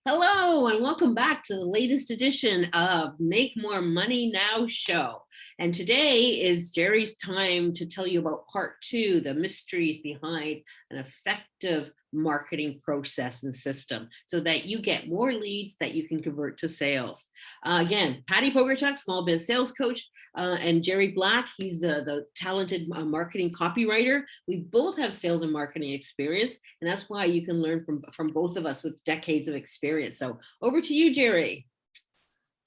Hello, and welcome back to the latest edition of Make More Money Now show. And today is Gerry's time to tell you about part two, the mysteries behind an effective marketing process and system so that you get more leads that you can convert to sales. Again, Patti Pokorchak, small biz sales coach, and Gerry Black, he's the talented marketing copywriter. We both have sales and marketing experience, and that's why you can learn from both of us with decades of experience. So over to you, Gerry.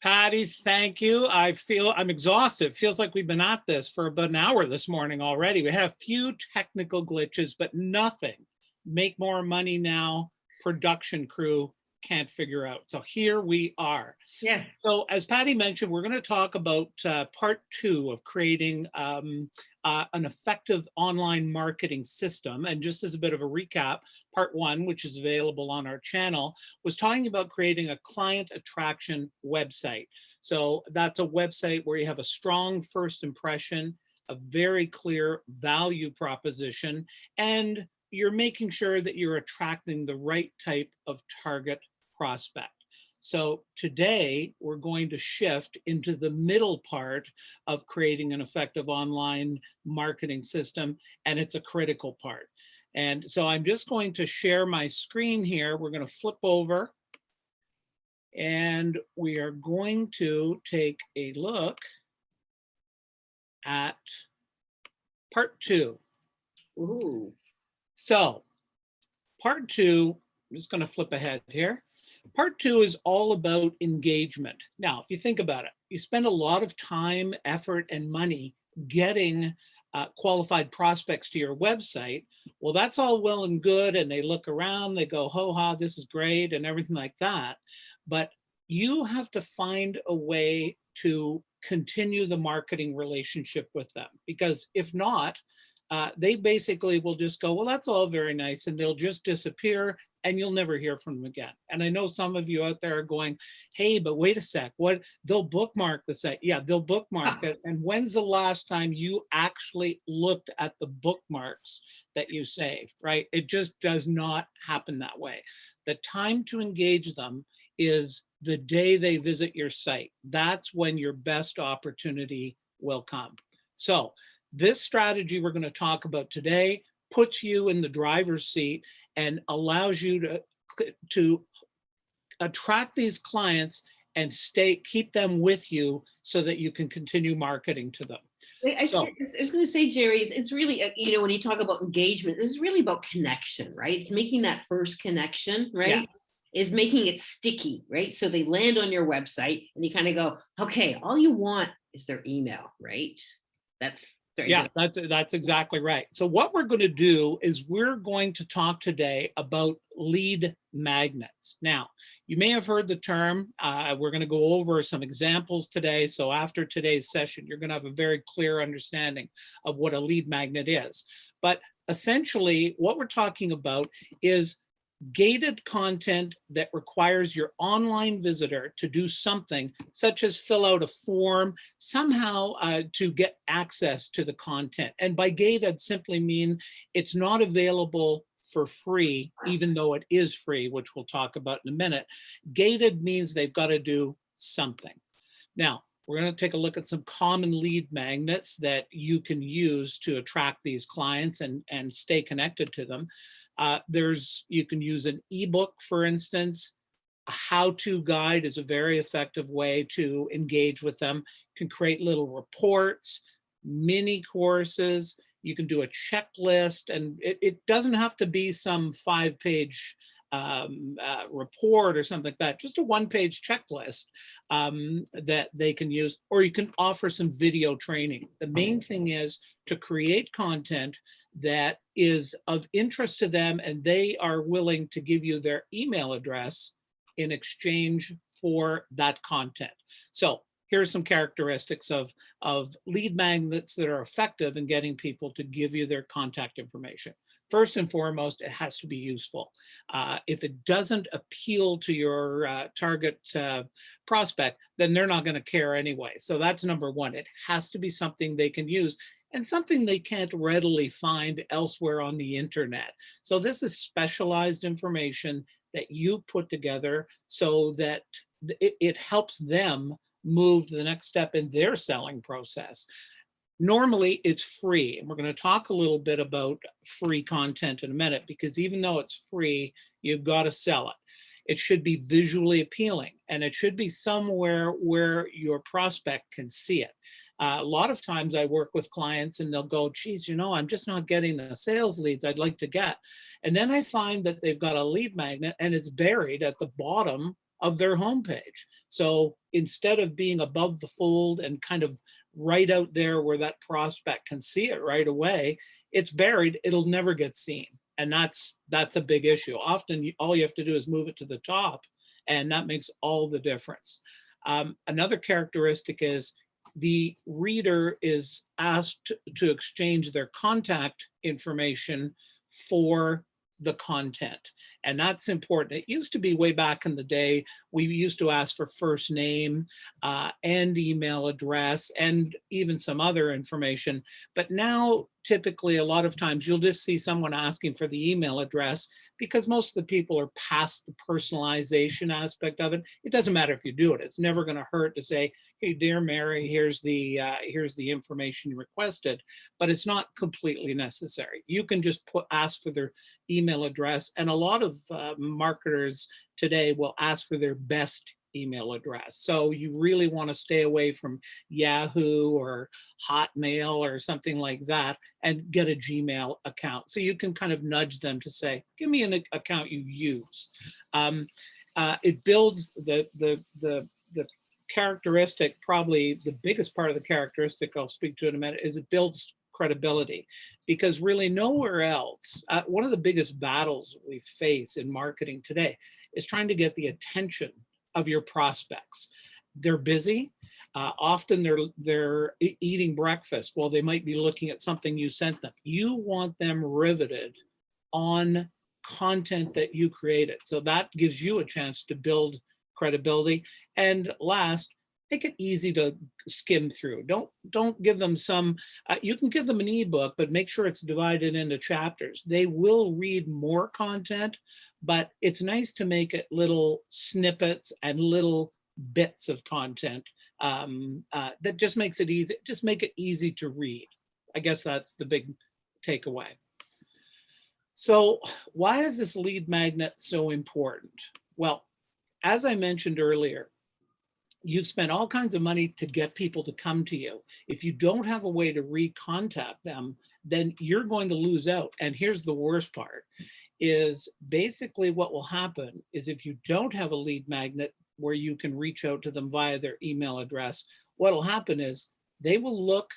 Patti, thank you. I'm exhausted. It feels like we've been at this for about an hour this morning already. We had a few technical glitches, but nothing Make More Money Now production crew can't figure out. So here we are. Yeah. So as Patti mentioned, we're going to talk about part two of creating an effective online marketing system. And just as a bit of a recap, part one, which is available on our channel, was talking about creating a client attraction website. So that's a website where you have a strong first impression, a very clear value proposition, and you're making sure that you're attracting the right type of target prospect. So today we're going to shift into the middle part of creating an effective online marketing system, and it's a critical part. And so I'm just going to share my screen here. We're going to flip over and we are going to take a look at part two. Ooh. So part two, I'm just going to flip ahead here. Part two is all about engagement. Now, if you think about it, you spend a lot of time, effort, and money getting qualified prospects to your website. Well, that's all well and good. And they look around, they go, ho ha, this is great, and everything like that. But you have to find a way to continue the marketing relationship with them, because if not, they basically will just go, well, that's all very nice, and they'll just disappear and you'll never hear from them again. And I know some of you out there are going, hey, but wait a sec, what? They'll bookmark the site. Yeah, they'll bookmark it. And when's the last time you actually looked at the bookmarks that you saved, right? It just does not happen that way. The time to engage them is the day they visit your site. That's when your best opportunity will come. So this strategy we're going to talk about today puts you in the driver's seat and allows you to attract these clients and keep them with you so that you can continue marketing to them. I was going to say, Gerry, it's really, when you talk about engagement, this is really about connection, right? It's making that first connection, right? Yeah. Is making it sticky, right? So they land on your website and you kind of go, okay, all you want is their email, right? That's exactly right. So what we're going to do is we're going to talk today about lead magnets. Now, you may have heard the term. We're going to go over some examples today. So after today's session, you're going to have a very clear understanding of what a lead magnet is. But essentially, what we're talking about is gated content that requires your online visitor to do something, such as fill out a form, somehow to get access to the content. And by gated, simply mean it's not available for free, even though it is free, which we'll talk about in a minute. Gated means they've got to do something. Now, we're going to take a look at some common lead magnets that you can use to attract these clients and stay connected to them. You can use an ebook, for instance. A how-to guide is a very effective way to engage with them. You can create little reports, mini courses. You can do a checklist, and it doesn't have to be some 5-page report or something like that, just a 1-page checklist that they can use, or you can offer some video training. The main thing is to create content that is of interest to them, and they are willing to give you their email address in exchange for that content. So here's some characteristics of lead magnets that are effective in getting people to give you their contact information. First and foremost, it has to be useful. If it doesn't appeal to your target prospect, then they're not going to care anyway. So that's number one. It has to be something they can use and something they can't readily find elsewhere on the internet. So this is specialized information that you put together so that it helps them move to the next step in their selling process. Normally it's free, and we're going to talk a little bit about free content in a minute, because even though it's free, you've got to sell it. It should be visually appealing, and it should be somewhere where your prospect can see it. A lot of times I work with clients and they'll go, geez, I'm just not getting the sales leads I'd like to get. And then I find that they've got a lead magnet and it's buried at the bottom of their homepage. So instead of being above the fold and kind of right out there where that prospect can see it right away, it's buried. It'll never get seen. And that's a big issue. Often all you have to do is move it to the top, and that makes all the difference. Another characteristic is the reader is asked to exchange their contact information for the content. And that's important. It used to be way back in the day, we used to ask for first name and email address and even some other information. But now, typically, a lot of times you'll just see someone asking for the email address, because most of the people are past the personalization aspect of it. It doesn't matter if you do it. It's never going to hurt to say, hey, dear Mary, here's the information you requested, but it's not completely necessary. You can just ask for their email address, and a lot of marketers today will ask for their best email address. So you really want to stay away from Yahoo or Hotmail or something like that, and get a Gmail account. So you can kind of nudge them to say, give me an account you use. It builds the characteristic, probably the biggest part of the characteristic I'll speak to in a minute, is it builds credibility, because really nowhere else, one of the biggest battles we face in marketing today is trying to get the attention of your prospects. They're busy. Often they're eating breakfast while they might be looking at something you sent them. You want them riveted on content that you created. So that gives you a chance to build credibility. And last, make it easy to skim through. Don't give them some, you can give them an ebook, but make sure it's divided into chapters. They will read more content, but it's nice to make it little snippets and little bits of content that just makes it easy. Just make it easy to read. I guess that's the big takeaway. So why is this lead magnet so important? Well, as I mentioned earlier, you've spent all kinds of money to get people to come to you. If you don't have a way to recontact them, then you're going to lose out. And here's the worst part, is basically what will happen is if you don't have a lead magnet where you can reach out to them via their email address, what will happen is they will look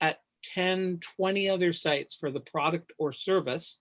at 10, 20 other sites for the product or service,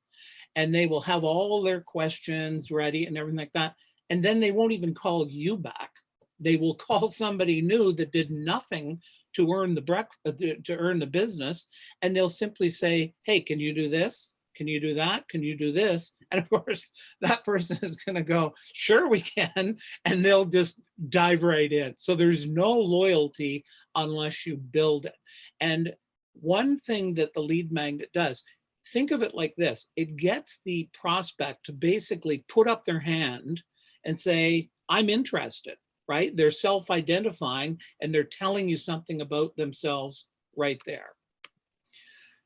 and they will have all their questions ready and everything like that. And then they won't even call you back. They will call somebody new that did nothing to earn the business, and they'll simply say, hey, can you do this? Can you do that? Can you do this? And of course, that person is going to go, sure, we can. And they'll just dive right in. So there's no loyalty unless you build it. And one thing that the lead magnet does, think of it like this. It gets the prospect to basically put up their hand and say, I'm interested, right? They're self-identifying and they're telling you something about themselves right there.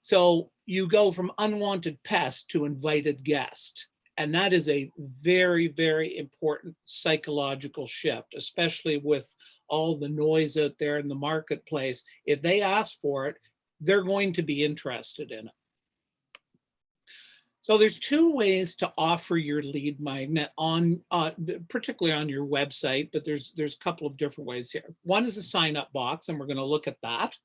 So you go from unwanted pest to invited guest. And that is a very, very important psychological shift, especially with all the noise out there in the marketplace. If they ask for it, they're going to be interested in it. So there's two ways to offer your lead magnet on, particularly on your website, but there's a couple of different ways here. One is a sign-up box, and we're going to look at that.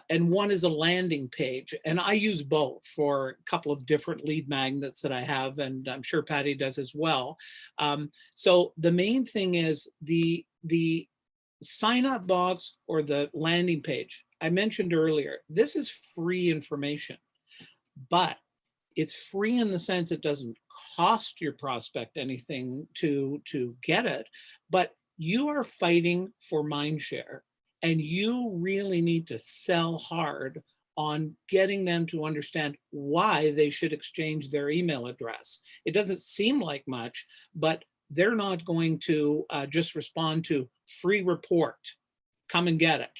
And one is a landing page. And I use both for a couple of different lead magnets that I have, and I'm sure Patti does as well. So the main thing is the sign-up box or the landing page. I mentioned earlier, this is free information, but it's free in the sense it doesn't cost your prospect anything to get it, but you are fighting for mind share. And you really need to sell hard on getting them to understand why they should exchange their email address. It doesn't seem like much, but they're not going to just respond to free report, come and get it.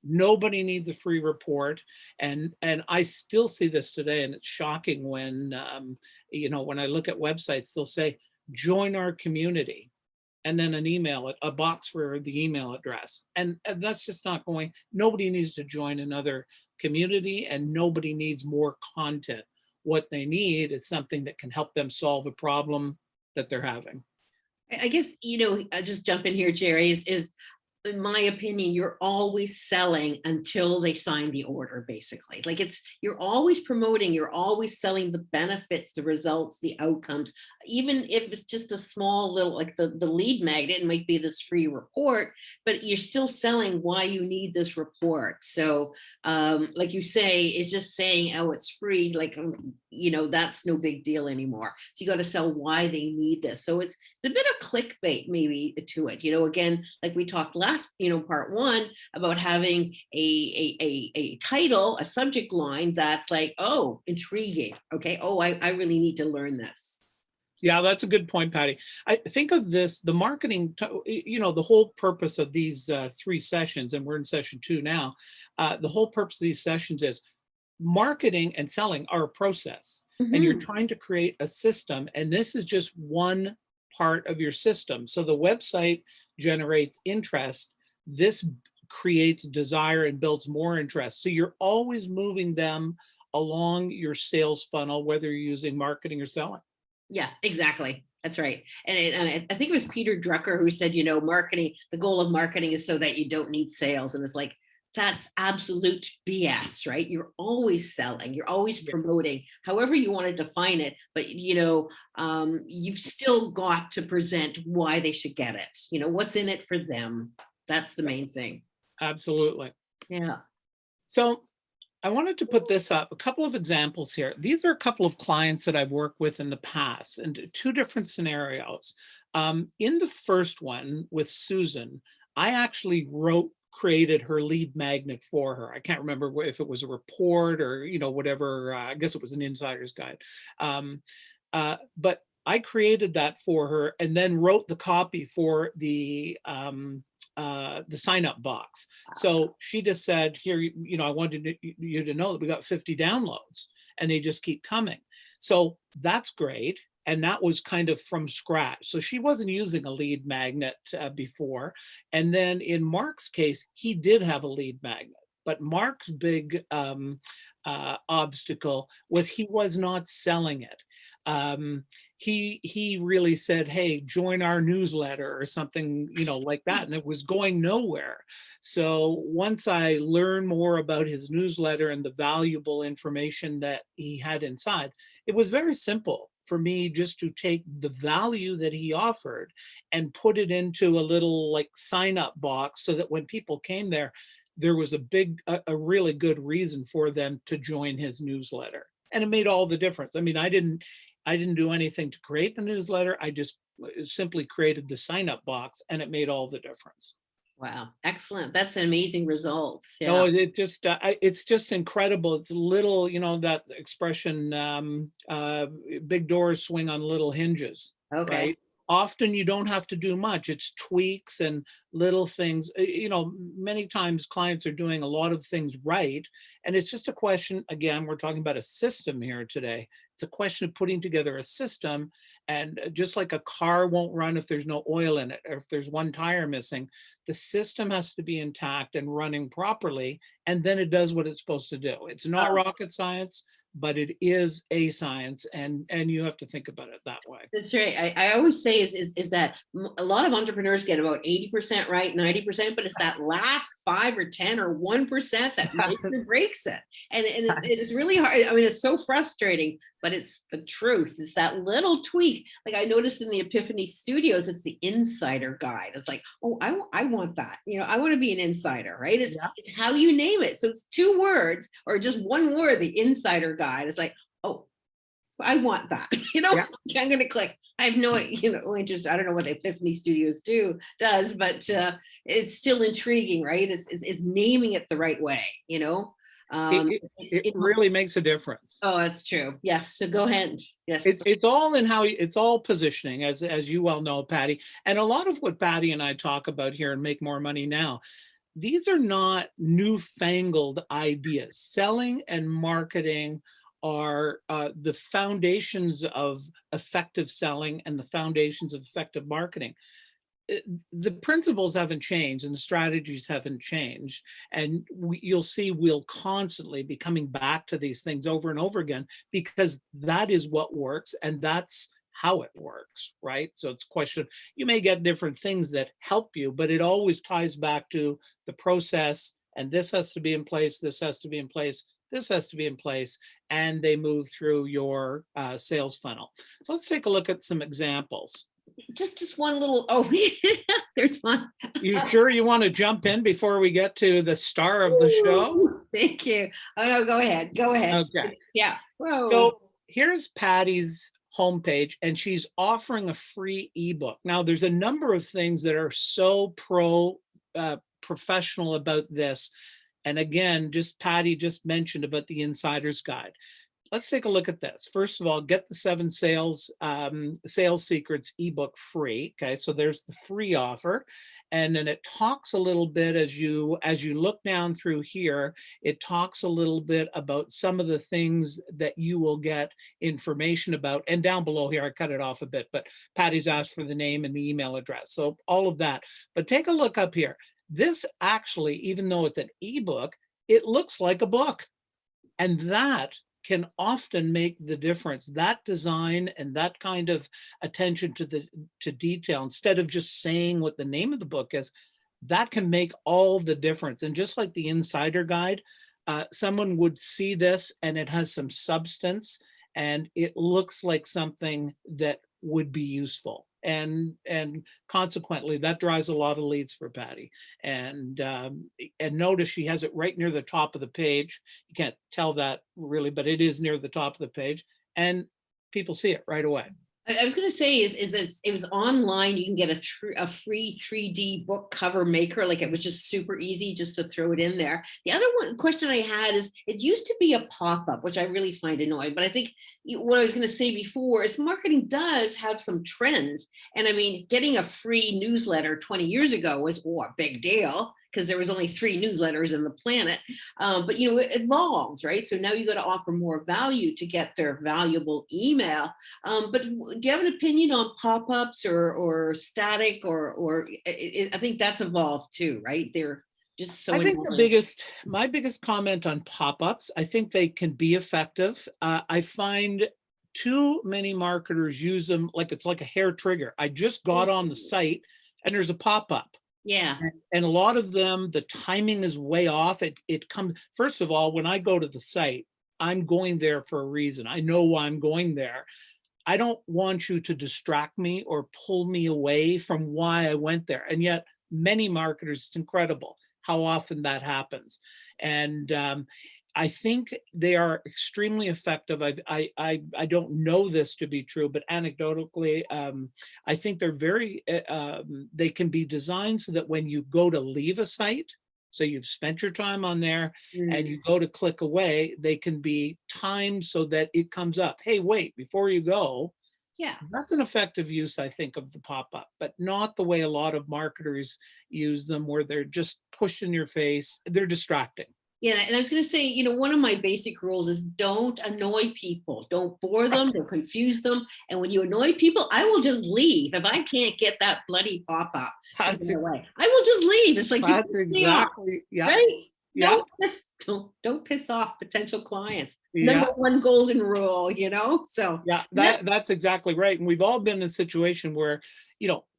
Nobody needs a free report. And I still see this today, and it's shocking when, when I look at websites, they'll say, join our community, and then an email, a box for the email address. And that's just not going, nobody needs to join another community, and nobody needs more content. What they need is something that can help them solve a problem that they're having. I guess, I'll just jump in here, Gerry, is in my opinion, you're always selling until they sign the order, basically. Like you're always promoting, you're always selling the benefits, the results, the outcomes, even if it's just a small little, like the lead magnet, it might be this free report, but you're still selling why you need this report. So like you say, it's just saying, oh, it's free, like, that's no big deal anymore. So you got to sell why they need this. So it's a bit of clickbait maybe to it, again, like we talked last, part one, about having a title, a subject line that's like, oh, intriguing. Okay. Oh, I really need to learn this. Yeah, that's a good point, Patti. I think of this, the marketing, the whole purpose of these 3 sessions, and we're in session 2 now, the whole purpose of these sessions is marketing and selling are a process. And you're trying to create a system, and this is just one part of your system. So the website generates interest. This creates desire and builds more interest. So you're always moving them along your sales funnel, whether you're using marketing or selling. Yeah, exactly. That's right. And I think it was Peter Drucker who said, marketing, the goal of marketing is so that you don't need sales. And it's like, that's absolute BS, right? You're always selling, you're always promoting, however you want to define it. But, you've still got to present why they should get it. What's in it for them. That's the main thing. Absolutely. Yeah. So I wanted to put this up, a couple of examples here. These are a couple of clients that I've worked with in the past, and 2 different scenarios. In the first one with Susan, I actually created her lead magnet for her. I can't remember if it was a report or, whatever, I guess it was an insider's guide. But I created that for her and then wrote the copy for the sign up box. So she just said, here, I wanted you to know that we got 50 downloads, and they just keep coming. So that's great. And that was kind of from scratch. So she wasn't using a lead magnet before. And then in Mark's case, he did have a lead magnet. But Mark's big obstacle was he was not selling it. He really said, hey, join our newsletter or something, like that. And it was going nowhere. So once I learned more about his newsletter and the valuable information that he had inside, it was very simple for me just to take the value that he offered and put it into a little like sign up box so that when people came there, there was a really good reason for them to join his newsletter. And it made all the difference. I mean, I didn't do anything to create the newsletter. I just simply created the sign up box, and it made all the difference. Wow. Excellent. That's amazing results. Yeah. No, it's just incredible. It's little, that expression, big doors swing on little hinges. Okay. Right? Often you don't have to do much. It's tweaks and little things. Many times clients are doing a lot of things right. And it's just a question, again, we're talking about a system here today. It's a question of putting together a system. And just like a car won't run if there's no oil in it, or if there's one tire missing, the system has to be intact and running properly. And then it does what it's supposed to do. It's not rocket science, but it is a science, and you have to think about it that way. That's right. I always say is that a lot of entrepreneurs get about 80% right, 90%, but it's that last 5 or 10 or 1% that makes or breaks it. And it's really hard. I mean, it's so frustrating, but it's the truth. It's that little tweak. Like I noticed in the Epiphany Studios, it's the insider guide. It's like, oh, I want that. I want to be an insider, right? It's how you name it. So it's 2 words or just 1 word, the insider guide. It's like, oh, I want that. I'm going to click. I have no, interest. I don't know what the Epiphany Studios does, but it's still intriguing, right? It's naming it the right way, It really makes a difference. Oh, that's true. Yes. So go ahead. Yes. It's all in how it's all positioning, as you well know, Patti. And a lot of what Patti and I talk about here and Make More Money Now, these are not newfangled ideas. Selling and marketing are the foundations of effective selling and the foundations of effective marketing. The principles haven't changed and the strategies haven't changed. And you'll see we'll constantly be coming back to these things over and over again, because that is what works and that's how it works, right? So it's a question, you may get different things that help you, but it always ties back to the process. And this has to be in place, this has to be in place, this has to be in place, and they move through your sales funnel. So let's take a look at some examples. Just one little, oh, there's one. You sure you want to jump in before we get to the star of the show? Ooh, thank you. Oh no, go ahead. Go ahead. Okay. Yeah. Whoa. So here's Patti's homepage, and she's offering a free ebook. Now, there's a number of things that are so professional about this. And again, Patti just mentioned about the insider's guide. Let's take a look at this. First of all, get the 7 sales secrets ebook free. Okay, so there's the free offer, and then it talks a little bit as you look down through here. It talks a little bit about some of the things that you will get information about. And down below here, I cut it off a bit, but Patti's asked for the name and the email address, so all of that. But take a look up here. This actually, even though it's an ebook, it looks like a book, and that can often make the difference. That design and that kind of attention to detail, instead of just saying what the name of the book is, that can make all the difference. And just like the insider guide, someone would see this and it has some substance and it looks like something that would be useful. And consequently, that drives a lot of leads for Patti. And notice she has it right near the top of the page. You can't tell that really, but it is near the top of the page, and people see it right away. I was going to say is that it was online. You can get a free 3D book cover maker. Like, it was just super easy just to throw it in there. The other question I had is, it used to be a pop-up, which I really find annoying. But I think what I was going to say before is marketing does have some trends. And I mean, getting a free newsletter 20 years ago was a big deal, because there was only 3 newsletters in the planet. But it evolves, right? So now you got to offer more value to get their valuable email. But do you have an opinion on pop-ups or static or I think that's evolved too, right? They're just so. I think my biggest comment on pop-ups, I think they can be effective. I find too many marketers use them like it's like a hair trigger. I just got on the site and there's a pop-up. Yeah. And a lot of them, the timing is way off. It comes, first of all, when I go to the site, I'm going there for a reason. I know why I'm going there. I don't want you to distract me or pull me away from why I went there. And yet many marketers, it's incredible how often that happens. And I think they are extremely effective. I don't know this to be true, but anecdotally, I think they're very, they can be designed so that when you go to leave a site, so you've spent your time on there and you go to click away, they can be timed so that it comes up, hey, wait, before you go. Yeah, that's an effective use, I think, of the pop-up, but not the way a lot of marketers use them, where they're just pushed in your face. They're distracting. Yeah, and I was going to say, one of my basic rules is don't annoy people. Don't bore them. Don't confuse them. And when you annoy people, I will just leave. If I can't get that bloody pop-up away, I will just leave. It's like, that's exactly, yeah. Right? Yeah. Don't piss off potential clients. Yeah. Number one golden rule, So yeah, that's exactly right. And we've all been in a situation where,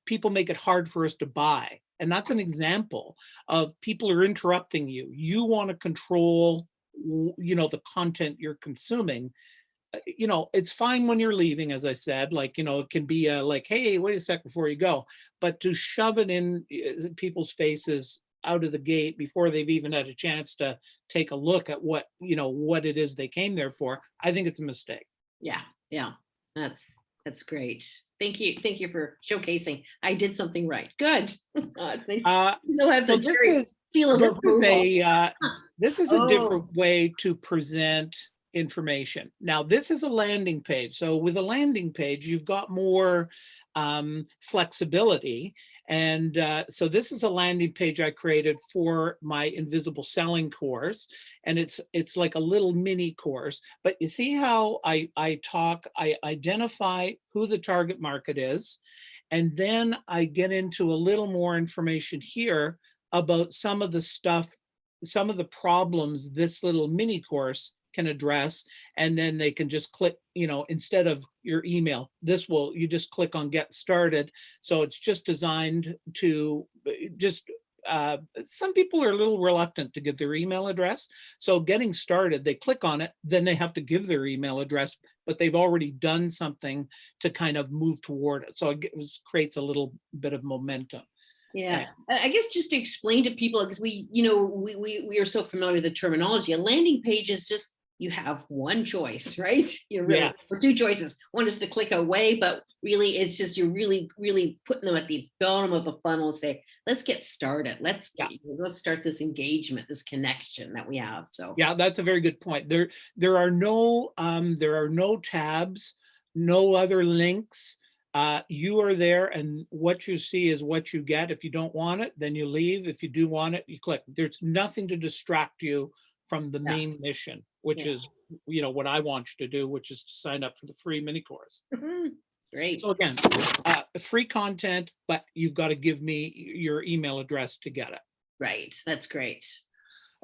people make it hard for us to buy. And that's an example of people are interrupting you. You want to control, the content you're consuming. It's fine when you're leaving, as I said, like, it can be like, hey, wait a sec before you go. But to shove it in people's faces out of the gate before they've even had a chance to take a look at what it is they came there for, I think it's a mistake. Yeah. That's great. Thank you for showcasing. I did something right. Good. It's nice. You'll have the seal of approval. This is a Oh, different way to present information. Now, this is a landing page. So with a landing page, you've got more flexibility. And so this is a landing page I created for my invisible selling course. And it's like a little mini course. But you see how I identify who the target market is. And then I get into a little more information here about some of the stuff, some of the problems this little mini course can address. And then they can just click, instead of your email, you just click on get started. So it's just designed to just, some people are a little reluctant to give their email address. So getting started, they click on it, then they have to give their email address, but they've already done something to kind of move toward it. So it creates a little bit of momentum. yeah. I guess just to explain to people, because we are so familiar with the terminology. A landing page is just, you have one choice, right? You're really, or Yes. two choices. One is to click away, but really it's just, you're really, really putting them at the bottom of the funnel and say, let's get started. Let's start this engagement, this connection that we have. So Yeah, that's a very good point. There are no tabs, no other links. You are there, and what you see is what you get. If you don't want it, then you leave. If you do want it, you click. There's nothing to distract you from the yeah, main mission, which yeah. is what I want you to do, which is to sign up for the free mini course. Great. So again, free content, but you've got to give me your email address to get it. Right. That's great.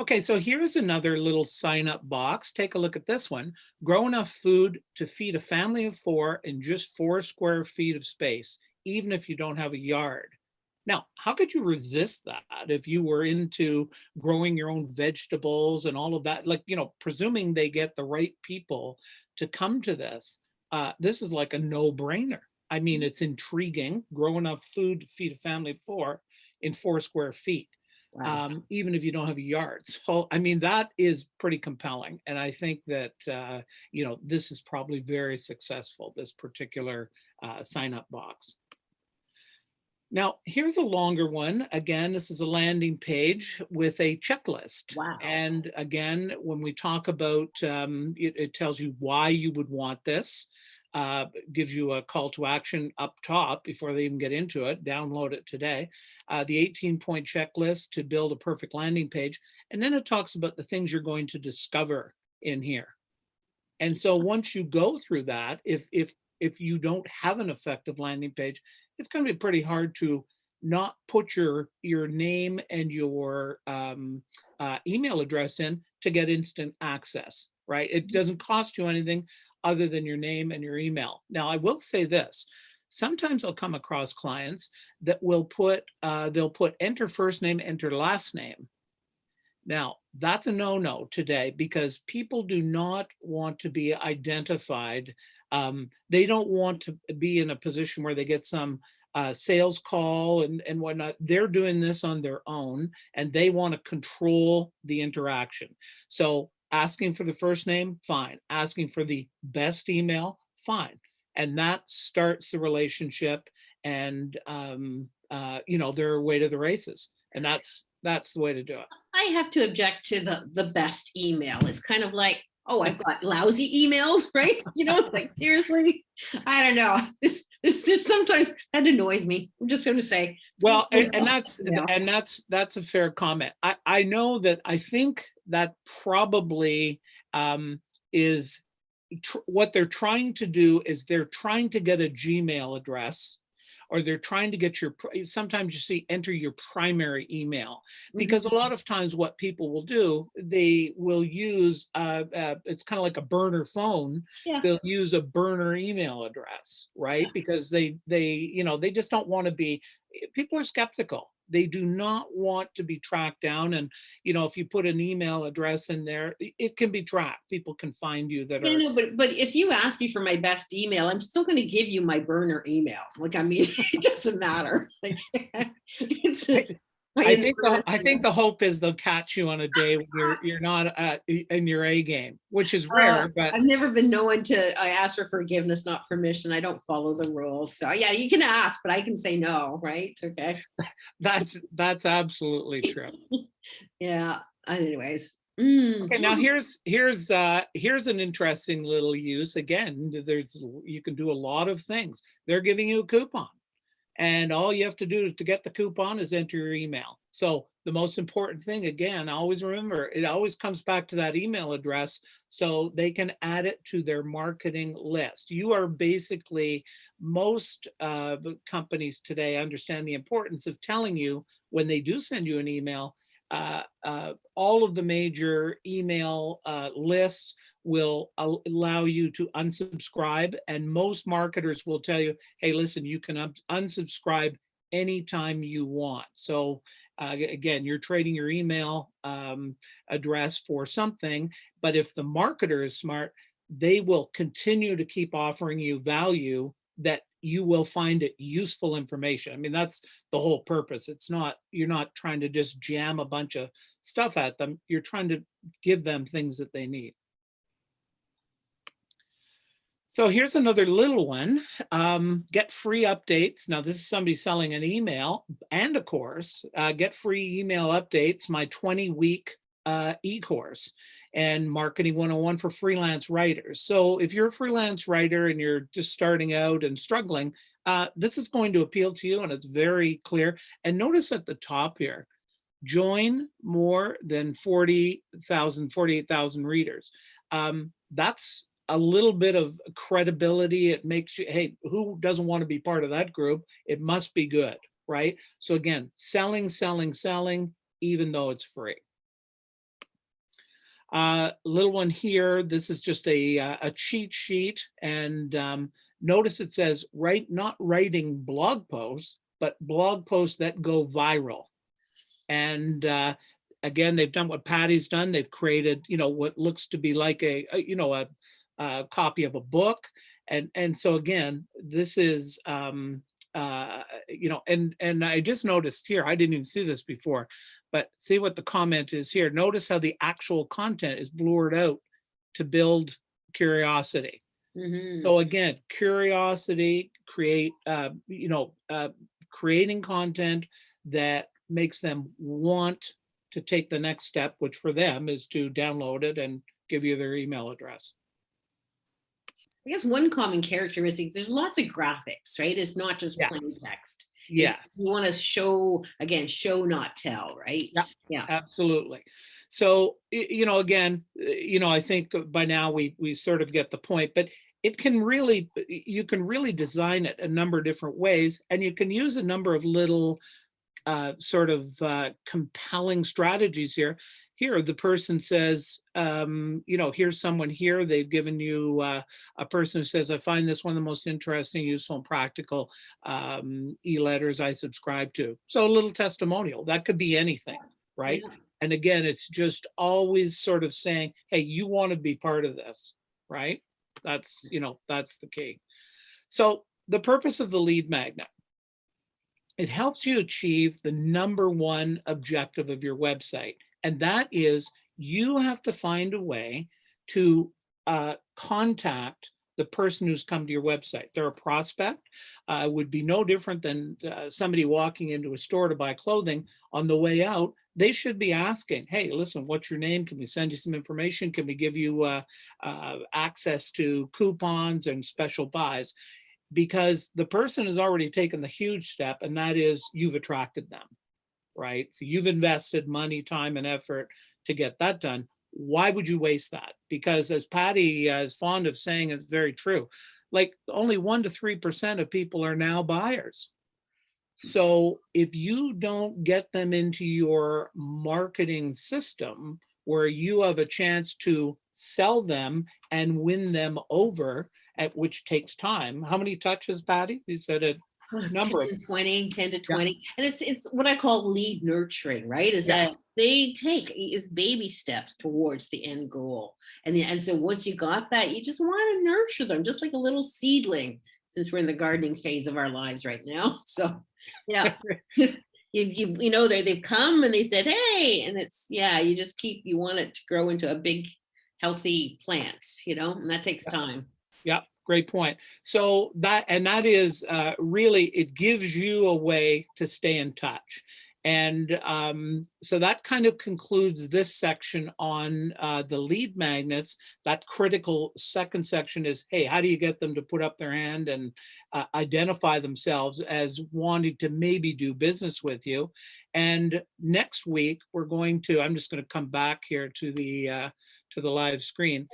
Okay, so here's another little sign up box. Take a look at this one. Grow enough food to feed a family of 4 in just 4 square feet of space, even if you don't have a yard. Now, how could you resist that if you were into growing your own vegetables and all of that? Like, presuming they get the right people to come to this, this is like a no-brainer. I mean, it's intriguing. Grow enough food to feed a family of 4 in 4 square feet. Wow. Even if you don't have a yard. So, I mean, that is pretty compelling. And I think that, this is probably very successful, this particular sign up box. Now, here's a longer one. Again, this is a landing page with a checklist. Wow. And again, when we talk about, it tells you why you would want this. Gives you a call to action up top before they even get into it. Download it today. The 18-point checklist to build a perfect landing page. And then it talks about the things you're going to discover in here. And so once you go through that, if you don't have an effective landing page, it's going to be pretty hard to not put your name and your email address in to get instant access, right? It doesn't cost you anything other than your name and your email. Now, I will say this. Sometimes I'll come across clients that will they'll put enter first name, enter last name. Now, that's a no-no today because people do not want to be identified. They don't want to be in a position where they get some sales call and whatnot. They're doing this on their own and they want to control the interaction. So asking for the first name, fine. Asking for the best email, fine. And that starts the relationship and, they're away to the races. And that's the way to do it. I have to object to the best email. It's kind of like, oh, I've got lousy emails, right? It's like, seriously, I don't know. This sometimes that annoys me. I'm just going to say. Well, and that's a fair comment. I know that I think that probably is what they're trying to do is they're trying to get a Gmail address, or they're trying to get sometimes you see enter your primary email, because a lot of times what people will do, they will use, it's kind of like a burner phone. Yeah. They'll use a burner email address, right? Because they just don't want to be, people are skeptical. They do not want to be tracked down. And, if you put an email address in there, it can be tracked. People can find you that Yeah, are. no, but if you ask me for my best email, I'm still going to give you my burner email. Like, I mean, it doesn't matter. Like, it's I think the hope is they'll catch you on a day when you're not in your A game, which is rare. But I've never been known to. I ask for forgiveness, not permission. I don't follow the rules. So yeah, you can ask, but I can say no, right? Okay. that's absolutely true. Yeah. Anyways, Okay, now here's an interesting little use. Again, you can do a lot of things. They're giving you a coupon, and all you have to do to get the coupon is enter your email. So the most important thing, again, always remember, it always comes back to that email address so they can add it to their marketing list. You are basically, most companies today understand the importance of telling you when they do send you an email. All of the major email lists will allow you to unsubscribe, and most marketers will tell you, hey, listen, you can unsubscribe anytime you want. So again, you're trading your email address for something, but if the marketer is smart, they will continue to keep offering you value that you will find it useful information. I mean, that's the whole purpose. It's not, you're not trying to just jam a bunch of stuff at them. You're trying to give them things that they need. So here's another little one. Get free updates. Now, this is somebody selling an email and a course. Get free email updates, my 20-week e-course, and Marketing 101 for freelance writers. So if you're a freelance writer and you're just starting out and struggling, this is going to appeal to you, and it's very clear. And notice at the top here, join more than 48,000 readers. That's a little bit of credibility. It makes you, hey, who doesn't want to be part of that group? It must be good, right? So again, selling, even though it's free. Little one here, this is just a cheat sheet, and notice it says, not writing blog posts, but blog posts that go viral. And again, they've done what Patti's done. They've created, what looks to be like a copy of a book. And so again, this is, and I just noticed here, I didn't even see this before, but see what the comment is here. Notice how the actual content is blurred out to build curiosity. So again, curiosity, creating content that makes them want to take the next step, which for them is to download it and give you their email address. I guess one common characteristic, there's lots of graphics, right? It's not just plain text. Yeah. You want to show, not tell, right? Yeah, absolutely. So, again, I think by now we sort of get the point, but you can really design it a number of different ways, and you can use a number of little compelling strategies here. Here, the person says, here's someone here. They've given you a person who says, I find this one of the most interesting, useful, and practical e-letters I subscribe to. So a little testimonial. That could be anything, right? Yeah. And again, it's just always sort of saying, hey, you want to be part of this, right? That's the key. So the purpose of the lead magnet, it helps you achieve the number one objective of your website. And that is, you have to find a way to contact the person who's come to your website. They're a prospect. Would be no different than somebody walking into a store to buy clothing. On the way out, they should be asking, hey, listen, what's your name? Can we send you some information? Can we give you access to coupons and special buys? Because the person has already taken the huge step, and that is, you've attracted them, right? So you've invested money, time, and effort to get that done. Why would you waste that? Because as Patti is fond of saying, it's very true, like only 1 to 3% of people are now buyers. So if you don't get them into your marketing system where you have a chance to sell them and win them over, which takes time. How many touches, Patti? You said a number 10 to 20. And it's what I call lead nurturing, right? Is that they take is baby steps towards the end goal. And so once you got that, you just want to nurture them, just like a little seedling, since we're in the gardening phase of our lives right now. So just they've come and they said, hey, and it's, you just you want it to grow into a big, healthy plant, and that takes time. Yeah, great point. So that is really, it gives you a way to stay in touch. And so that kind of concludes this section on the lead magnets. That critical second section is, hey, how do you get them to put up their hand and identify themselves as wanting to maybe do business with you? And next week, we're going to, I'm just going to come back here to the live screen.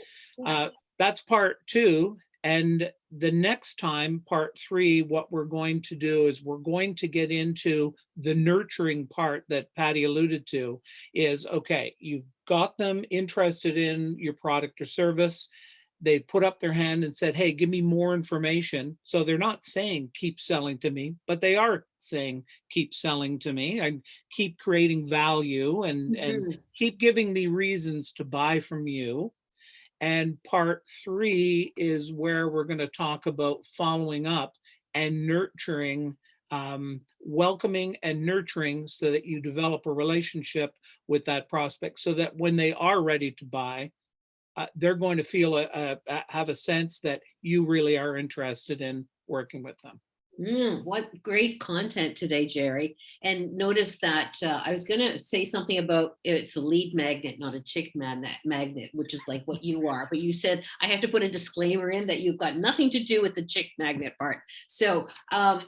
That's part 2. And the next time, part 3, what we're going to do is we're going to get into the nurturing part that Patti alluded to. Is, okay, you've got them interested in your product or service. They put up their hand and said, hey, give me more information. So they're not saying keep selling to me, but they are saying keep selling to me and keep creating value and keep giving me reasons to buy from you. And part 3 is where we're going to talk about following up and nurturing, welcoming and nurturing, so that you develop a relationship with that prospect, so that when they are ready to buy, they're going to feel have a sense that you really are interested in working with them. What great content today, Gerry. And notice that I was going to say something about it's a lead magnet, not a chick magnet, which is like what you are. But you said I have to put a disclaimer in that you've got nothing to do with the chick magnet part. So, but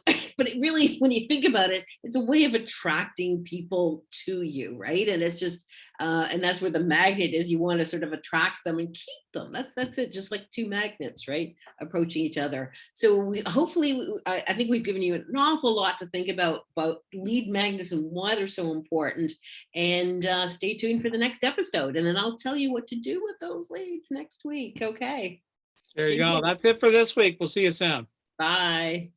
it really, when you think about it, it's a way of attracting people to you, right? And it's just, and that's where the magnet is. You want to sort of attract them and keep them. That's it. Just like two magnets, right? Approaching each other. So hopefully, I think we've given you an awful lot to think about lead magnets and why they're so important. And stay tuned for the next episode. And then I'll tell you what to do with those leads next week. Okay. There you go. That's it for this week. We'll see you soon. Bye.